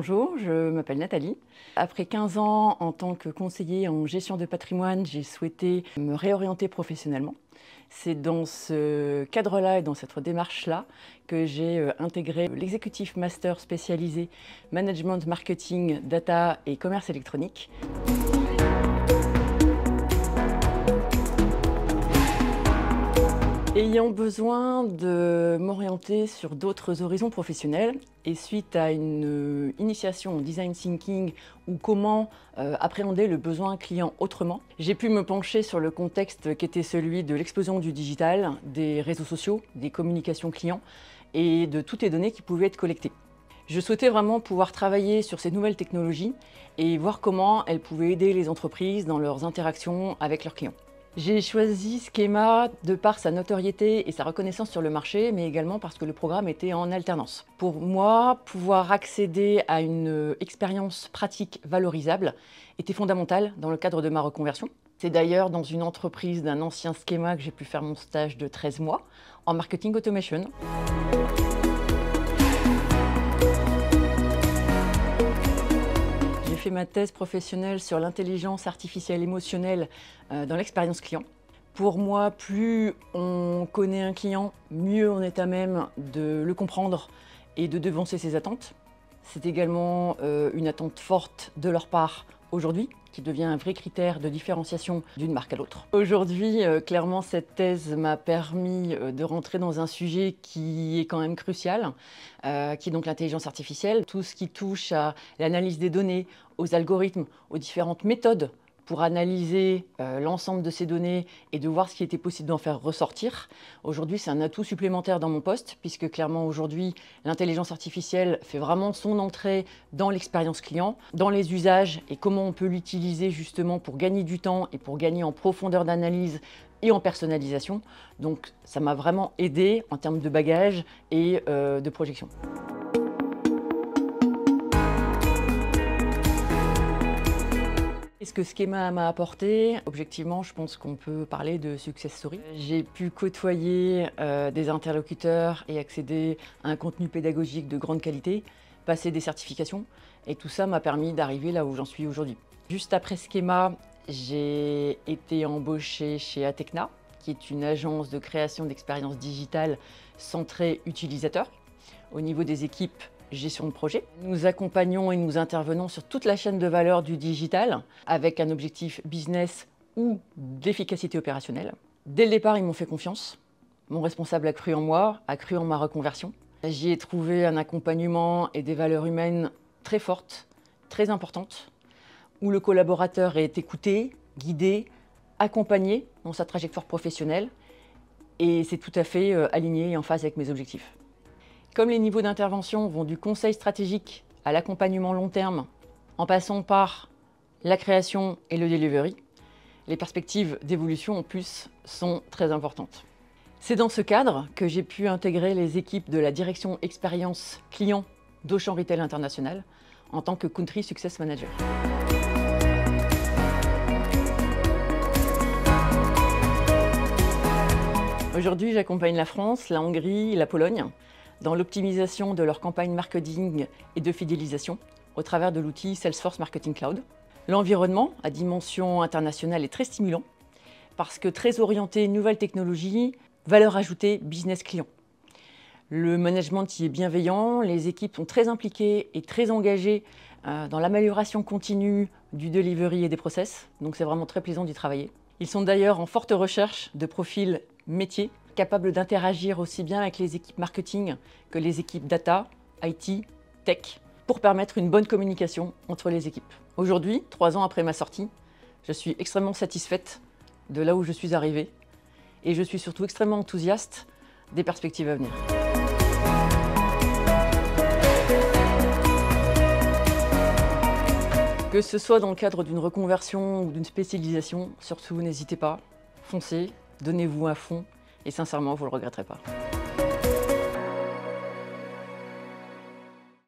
Bonjour, je m'appelle Nathalie. Après 15 ans en tant que conseiller en gestion de patrimoine, j'ai souhaité me réorienter professionnellement. C'est dans ce cadre-là et dans cette démarche-là que j'ai intégré l'exécutif master spécialisé Management, Marketing, Data et Commerce électronique. Ayant besoin de m'orienter sur d'autres horizons professionnels et suite à une initiation au design thinking ou comment appréhender le besoin client autrement, j'ai pu me pencher sur le contexte qui était celui de l'explosion du digital, des réseaux sociaux, des communications clients et de toutes les données qui pouvaient être collectées. Je souhaitais vraiment pouvoir travailler sur ces nouvelles technologies et voir comment elles pouvaient aider les entreprises dans leurs interactions avec leurs clients. J'ai choisi Schema de par sa notoriété et sa reconnaissance sur le marché, mais également parce que le programme était en alternance. Pour moi, pouvoir accéder à une expérience pratique valorisable était fondamental dans le cadre de ma reconversion. C'est d'ailleurs dans une entreprise d'un ancien Schema que j'ai pu faire mon stage de 13 mois en marketing automation. J'ai fait ma thèse professionnelle sur l'intelligence artificielle émotionnelle dans l'expérience client. Pour moi, plus on connaît un client, mieux on est à même de le comprendre et de devancer ses attentes. C'est également une attente forte de leur part aujourd'hui, qui devient un vrai critère de différenciation d'une marque à l'autre. Aujourd'hui, clairement, cette thèse m'a permis de rentrer dans un sujet qui est quand même crucial, qui est donc l'intelligence artificielle. Tout ce qui touche à l'analyse des données, aux algorithmes, aux différentes méthodes pour analyser l'ensemble de ces données et de voir ce qui était possible d'en faire ressortir. Aujourd'hui, c'est un atout supplémentaire dans mon poste, puisque clairement aujourd'hui, l'intelligence artificielle fait vraiment son entrée dans l'expérience client, dans les usages et comment on peut l'utiliser justement pour gagner du temps et pour gagner en profondeur d'analyse et en personnalisation. Donc ça m'a vraiment aidé en termes de bagage et de projection. Ce que Schema m'a apporté, objectivement, je pense qu'on peut parler de success story. J'ai pu côtoyer des interlocuteurs et accéder à un contenu pédagogique de grande qualité, passer des certifications, et tout ça m'a permis d'arriver là où j'en suis aujourd'hui. Juste après Schema, j'ai été embauchée chez Atecna, qui est une agence de création d'expériences digitales centrée utilisateur. Au niveau des équipes, gestion de projet. Nous accompagnons et nous intervenons sur toute la chaîne de valeur du digital avec un objectif business ou d'efficacité opérationnelle. Dès le départ, ils m'ont fait confiance. Mon responsable a cru en moi, a cru en ma reconversion. J'y ai trouvé un accompagnement et des valeurs humaines très fortes, très importantes, où le collaborateur est écouté, guidé, accompagné dans sa trajectoire professionnelle et c'est tout à fait aligné et en phase avec mes objectifs. Comme les niveaux d'intervention vont du conseil stratégique à l'accompagnement long terme, en passant par la création et le delivery, les perspectives d'évolution en plus sont très importantes. C'est dans ce cadre que j'ai pu intégrer les équipes de la direction expérience client d'Auchan Retail International en tant que Country Success Manager. Aujourd'hui, j'accompagne la France, la Hongrie et la Pologne dans l'optimisation de leur campagne marketing et de fidélisation au travers de l'outil Salesforce Marketing Cloud. L'environnement à dimension internationale est très stimulant parce que très orienté nouvelles technologies, valeur ajoutée business client. Le management y est bienveillant, les équipes sont très impliquées et très engagées dans l'amélioration continue du delivery et des process, donc c'est vraiment très plaisant d'y travailler. Ils sont d'ailleurs en forte recherche de profils métiers capables d'interagir aussi bien avec les équipes marketing que les équipes data, IT, tech, pour permettre une bonne communication entre les équipes. Aujourd'hui, 3 ans après ma sortie, je suis extrêmement satisfaite de là où je suis arrivée et je suis surtout extrêmement enthousiaste des perspectives à venir. Que ce soit dans le cadre d'une reconversion ou d'une spécialisation, surtout n'hésitez pas, foncez, donnez-vous à fond et sincèrement, vous ne le regretterez pas.